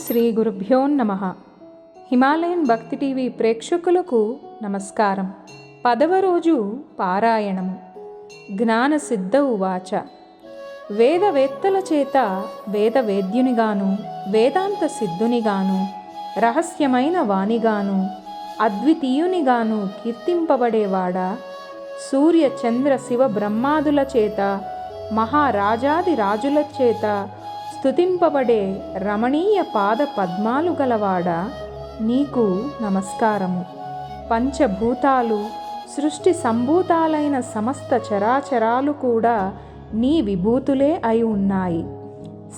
శ్రీ గురుభ్యో నమః. హిమాలయన్ భక్తి టీవీ ప్రేక్షకులకు నమస్కారం. 10వ రోజు పారాయణము. జ్ఞానసిద్ధ ఉవాచ. వేదవేత్తల చేత వేదవేద్యునిగాను, వేదాంత సిద్ధునిగాను, రహస్యమైన వాణిగాను, అద్వితీయునిగాను కీర్తింపబడేవాడా, సూర్య చంద్ర శివ బ్రహ్మాదుల చేత, మహారాజాది రాజుల చేత స్తుతింపబడే రమణీయ పాద పద్మాలు గలవాడా, నీకు నమస్కారము. పంచభూతాలు, సృష్టి సంభూతాలైన సమస్త చరాచరాలు కూడా నీ విభూతులే అయి ఉన్నాయి.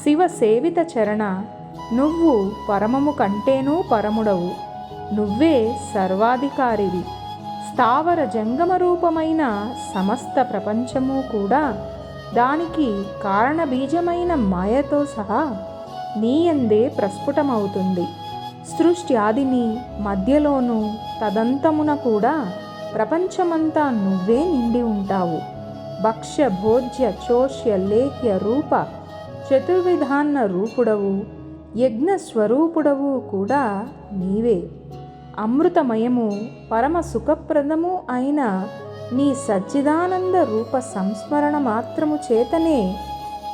శివ సేవిత చరణ, నువ్వు పరమము కంటేనూ పరముడవు. నువ్వే సర్వాధికారివి. స్థావర జంగమ రూపమైన సమస్త ప్రపంచము కూడా దానికి కారణబీజమైన మాయతో సహా నీయందే ప్రస్ఫుటమవుతుంది. సృష్టి ఆదిని, మధ్యలోనూ, తదంతమున కూడా ప్రపంచమంతా నువ్వే నిండి ఉంటావు. భక్ష్య భోజ్య చోష్య లేహ్య రూప చతుర్విధాన్న రూపుడవు, యజ్ఞ స్వరూపుడవు కూడా నీవే. అమృతమయము, పరమ సుఖప్రదము అయిన నీ సచ్చిదానంద రూప సంస్మరణ మాత్రము చేతనే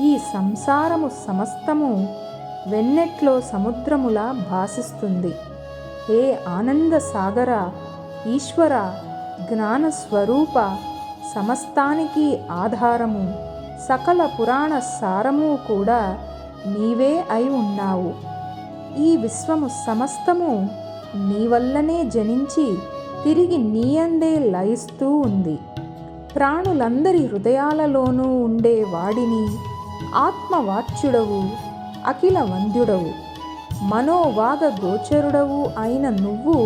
ఈ సంసారము సమస్తము వెన్నెట్లో సముద్రములా భాసిస్తుంది. హే ఆనంద సాగర, ఈశ్వర, జ్ఞానస్వరూప, సమస్తానికి ఆధారము, సకల పురాణ సారము కూడా నీవే అయి ఉన్నావు. ఈ విశ్వము సమస్తము నీ వల్లనే జనించి తిరిగి నీయందే లయిస్తూ ఉంది. ప్రాణులందరి హృదయాలలోనూ ఉండే వాడిని, ఆత్మవాచ్యుడవు, అఖిల వంద్యుడవు, మనోవాగ గోచరుడవు అయిన నువ్వు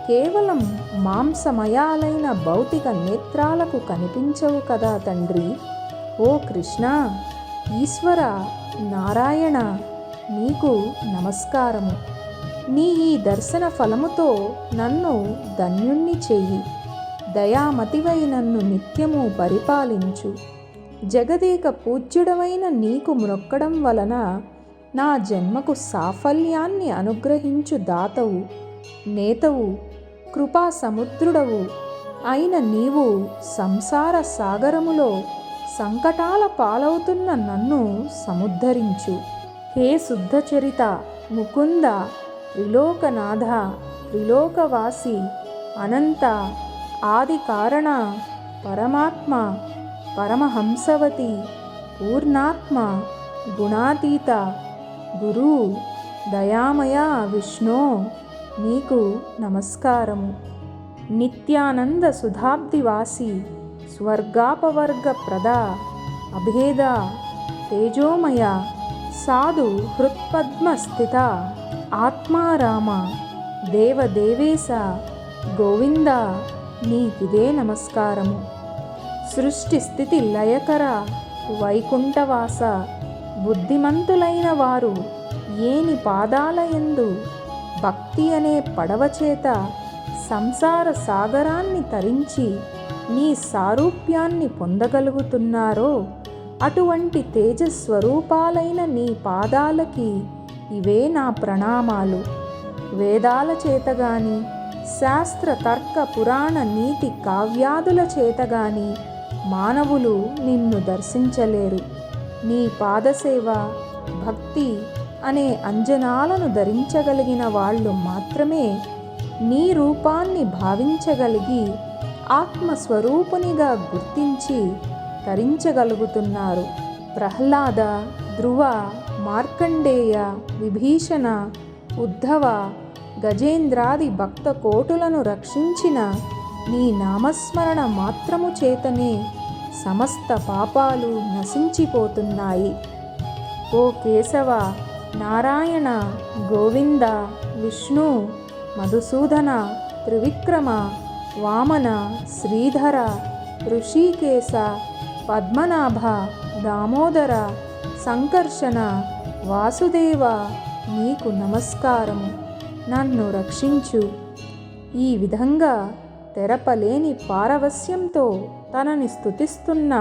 కేవలం మాంసమయాలైన భౌతిక నేత్రాలకు కనిపించవు కదా తండ్రి. ఓ కృష్ణ, ఈశ్వర, నారాయణ, నీకు నమస్కారము. నీ ఈ దర్శన ఫలముతో నన్ను ధన్యుణ్ణి చెయ్యి. దయామతివై నన్ను నిత్యము పరిపాలించు. జగదేక పూజ్యుడవైన నీకు మ్రొక్కడం వలన నా జన్మకు సాఫల్యాన్ని అనుగ్రహించు దాతవు, నేతవు, కృపా సముద్రుడవు అయిన నీవు సంసార సాగరములో సంకటాల పాలవుతున్న నన్ను సముద్ధరించు. హే శుద్ధచరిత, ముకుంద, త్రిలోకనాథ, త్రిలోకవాసి, అనంత, ఆది కారణ, పరమాత్మ, పరమహంసవతి, పూర్ణాత్మ, గుణాతీత, గురు, దయామయ విష్ణో, నీకు నమస్కారము. నిత్యానంద సుధాబ్దివాసి, స్వర్గాపవర్గ ప్రద, అభేద, తేజోమయ, సాధు హృత్పద్మ స్థిత, ఆత్మారామ, దేవదేవేశ, గోవింద, నీకిదే నమస్కారము. సృష్టి స్థితి లయకర, వైకుంఠవాస, బుద్ధిమంతులైన వారు ఏని పాదాలయందు భక్తి అనే పడవ చేత సంసార సాగరాన్ని తరించి నీ సారూప్యాన్ని పొందగలుగుతున్నారో అటువంటి తేజస్వరూపాలైన నీ పాదాలకి ఇవే నా ప్రణామాలు. వేదాల చేతగాని, శాస్త్ర తర్క పురాణ నీతి కావ్యాదుల చేతగాని మానవులు నిన్ను దర్శించలేరు. నీ పాదసేవ, భక్తి అనే అంజనాలను ధరించగలిగిన వాళ్ళు మాత్రమే నీ రూపాన్ని భావించగలిగి ఆత్మస్వరూపునిగా గుర్తించి తరించగలుగుతున్నారు. ప్రహ్లాద, ధ్రువ, మార్కండేయ, విభీషణ, ఉద్ధవ, గజేంద్రాది భక్త కోటులను రక్షించిన నీ నామస్మరణ మాత్రము చేతనే సమస్త పాపాలు నశించిపోతున్నాయి. ఓ కేశవ, నారాయణ, గోవింద, విష్ణు, మధుసూదన, త్రివిక్రమ, వామన, శ్రీధర, ఋషికేశ, పద్మనాభ, దామోదర, సంకర్షణ, వాసుదేవ, నీకు నమస్కారము. నన్ను రక్షించు. ఈ విధంగా తెరపలేని పారవస్యంతో తనని స్తుతిస్తున్న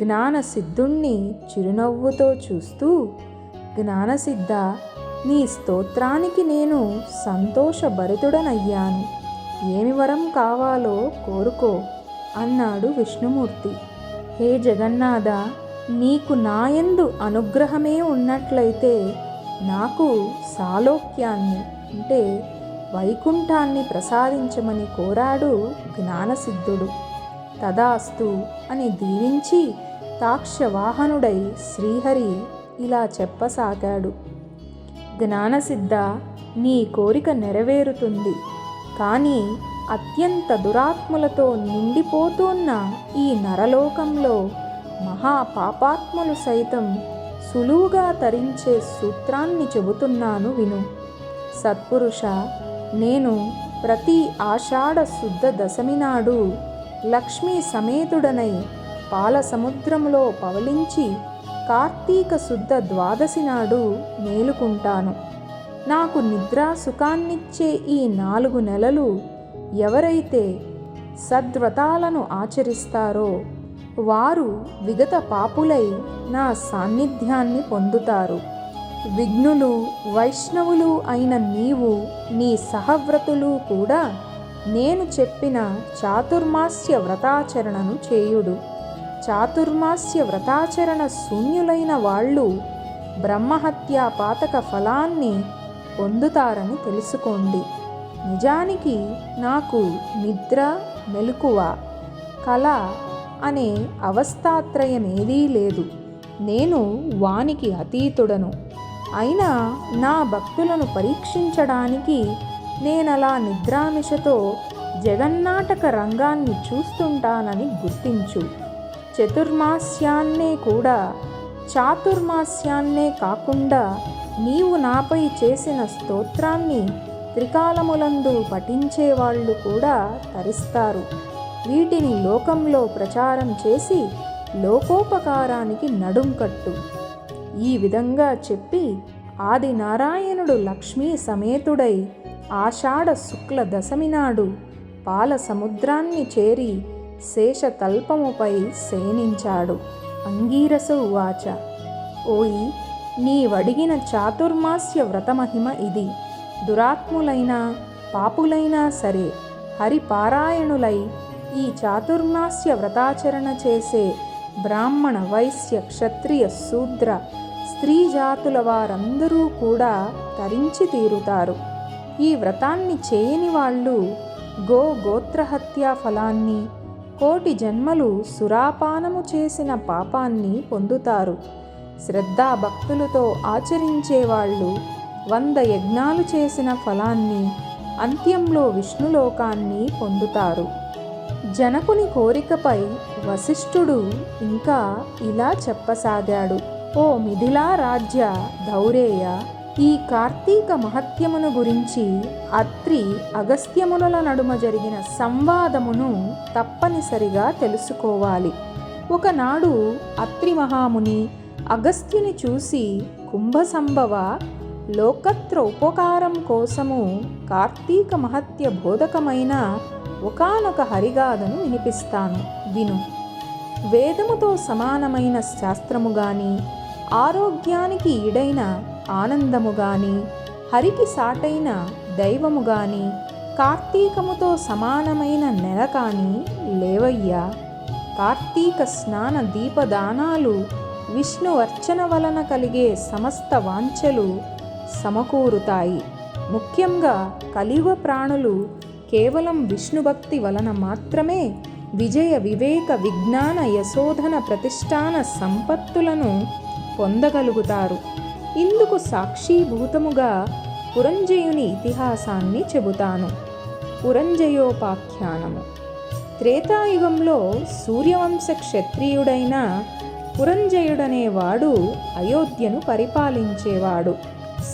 జ్ఞానసిద్ధుణ్ణి చిరునవ్వుతో చూస్తూ, జ్ఞానసిద్ధ, నీ స్తోత్రానికి నేను సంతోషభరితుడనయ్యాను. ఏమి వరం కావాలో కోరుకో అన్నాడు విష్ణుమూర్తి. హే జగన్నాథ, నీకు నాయందు అనుగ్రహమే ఉన్నట్లయితే నాకు సాలోక్యాన్ని అంటే వైకుంఠాన్ని ప్రసాదించమని కోరాడు జ్ఞానసిద్ధుడు. తదాస్తు అని దీవించి తాక్షవాహనుడై శ్రీహరి ఇలా చెప్పసాగాడు. జ్ఞానసిద్ధ, నీ కోరిక నెరవేరుతుంది. కానీ అత్యంత దురాత్ములతో నిండిపోతున్న ఈ నరలోకంలో మహాపాపాత్ములు సైతం సులువుగా తరించే సూత్రాన్ని చెబుతున్నాను విను. సత్పురుష, నేను ప్రతి ఆషాఢ శుద్ధ దశమి నాడు లక్ష్మీ సమేతుడనై పాల సముద్రములో పవలించి కార్తీక శుద్ధ ద్వాదశి నాడు మేలుకుంటాను. నాకు నిద్రా సుఖాన్నిచ్చే ఈ 4 నెలలు ఎవరైతే సద్వ్రతాలను ఆచరిస్తారో వారు విగత పాపులై నా సాన్నిధ్యాన్ని పొందుతారు. విఘ్నులు వైష్ణవులు అయిన నీవు, నీ సహవ్రతులు కూడా నేను చెప్పిన చాతుర్మాస్య వ్రతాచరణను చేయుడు. చాతుర్మాస్య వ్రతాచరణ శూన్యులైన వాళ్ళు బ్రహ్మహత్యా పాతక ఫలాన్ని పొందుతారని తెలుసుకోండి. నిజానికి నాకు నిద్ర, మెలకువ, కళ అనే అవస్థాత్రయమేదీ లేదు. నేను వానికి అతీతుడను. అయినా నా భక్తులను పరీక్షించడానికి నేనలా నిద్రామిషతో జగన్నాటక రంగాన్ని చూస్తుంటానని గుర్తించు. చతుర్మాస్యాన్నే కూడా చాతుర్మాస్యాన్నే కాకుండా నీవు నాపై చేసిన స్తోత్రాన్ని త్రికాలములందు పఠించేవాళ్ళు కూడా తరిస్తారు. వీటిని లోకంలో ప్రచారం చేసి లోకోపకారానికి నడుం కట్టు. ఈ విధంగా చెప్పి ఆదినారాయణుడు లక్ష్మీ సమేతుడై ఆషాఢ శుక్ల దశమి నాడు పాల సముద్రాన్ని చేరి శేషతల్పముపై శయనించాడు. అంగీరస ఉవాచ, ఓయి, నీవడిగిన చాతుర్మాస్య వ్రతమహిమ ఇది. దురాత్ములైనా పాపులైనా సరే హరిపారాయణులై ఈ చాతుర్మాస్య వ్రతాచరణ చేసే బ్రాహ్మణ, వైశ్య, క్షత్రియ, శూద్ర, స్త్రీ జాతుల వారందరూ కూడా తరించి తీరుతారు. ఈ వ్రతాన్ని చేయని వాళ్ళు గోత్రహత్యా ఫలాన్ని, కోటి జన్మలు సురాపానము చేసిన పాపాన్ని పొందుతారు. శ్రద్ధాభక్తులతో ఆచరించేవాళ్ళు 100 యజ్ఞాలు చేసిన ఫలాన్ని, అంత్యంలో విష్ణులోకాన్ని పొందుతారు. జనకుని కోరికపై వశిష్ఠుడు ఇంకా ఇలా చెప్పసాగాడు. ఓ మిథిలా రాజ్య ధౌరేయ, ఈ కార్తీక మహత్యమును గురించి అత్రి అగస్త్యమునుల నడుమ జరిగిన సంవాదమును తప్పనిసరిగా తెలుసుకోవాలి. ఒకనాడు అత్రి మహాముని అగస్త్యుని చూసి, కుంభసంభవ, లోకత్ర ఉపకారం కోసము కార్తీక మహత్య బోధకమైన ఒకానొక హరిగాథను వినిపిస్తాను, విను. వేదముతో సమానమైన శాస్త్రము గాని, ఆరోగ్యానికి ఈడైన ఆనందము గాని, హరికి సాటైన దైవము గాని, కార్తీకముతో సమానమైన నెల కాని లేవయ్యా. కార్తీక స్నాన దీపదానాలు, విష్ణువర్చన వలన కలిగే సమస్త వాంఛలు సమకూరుతాయి. ముఖ్యంగా కలియుగ ప్రాణులు కేవలం విష్ణుభక్తి వలన మాత్రమే విజయ, వివేక, విజ్ఞాన, యశోధన, ప్రతిష్టాన సంపత్తులను పొందగలుగుతారు. ఇందుకు సాక్షీభూతముగా పురంజయుని ఇతిహాసాన్ని చెబుతాను. పురంజయోపాఖ్యానము. త్రేతాయుగంలో సూర్యవంశ క్షత్రియుడైన పురంజయుడనేవాడు అయోధ్యను పరిపాలించేవాడు.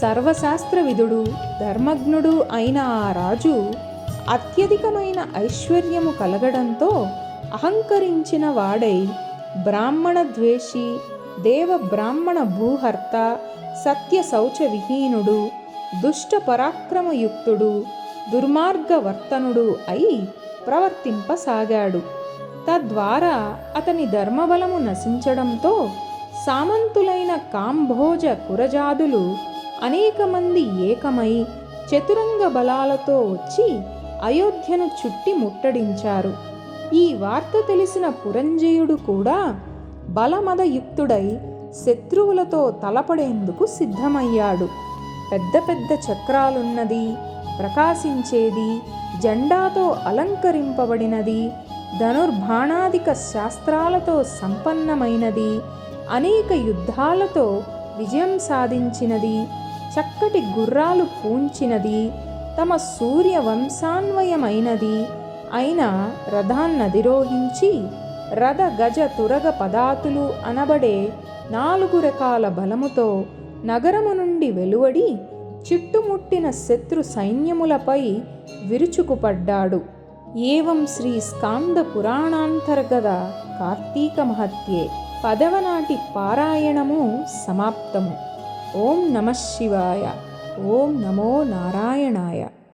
సర్వశాస్త్రవిదుడు, ధర్మజ్ఞుడు అయిన ఆ రాజు అత్యధికమైన ఐశ్వర్యము కలగడంతో అహంకరించిన వాడై బ్రాహ్మణ ద్వేషి, దేవ బ్రాహ్మణ భూహర్త, సత్య శౌచ విహీనుడు, దుష్ట పరాక్రమయుక్తుడు, దుర్మార్గవర్తనుడు అయి ప్రవర్తింపసాగాడు. తద్వారా అతని ధర్మబలము నశించడంతో సామంతులైన కాంభోజ కురజాదులు అనేక మంది ఏకమై చతురంగ బలాలతో వచ్చి అయోధ్యను చుట్టి ముట్టడించారు. ఈ వార్త తెలిసిన పురంజయుడు కూడా బలమదయుక్తుడై శత్రువులతో తలపడేందుకు సిద్ధమయ్యాడు. పెద్ద పెద్ద చక్రాలున్నది, ప్రకాశించేది, జెండాతో అలంకరింపబడినది, ధనుర్బాణాదిక శాస్త్రాలతో సంపన్నమైనది, అనేక యుద్ధాలతో విజయం సాధించినది, చక్కటి గుర్రాలు పూంచినది, తమ సూర్యవంశాన్వయమైనది అయిన రథాన్నధిరోహించి రథ గజ తురగ పదాతులు అనబడే 4 రకాల బలముతో నగరము నుండి వెలువడి చుట్టుముట్టిన శత్రు సైన్యములపై విరుచుకుపడ్డాడు. ఏవం శ్రీ స్కాంద పురాణాంతర్గత కార్తీక మహత్యే 10వ నాటి పారాయణము సమాప్తము. ఓం నమః శివాయ. ఓం నమో నారాయణాయ.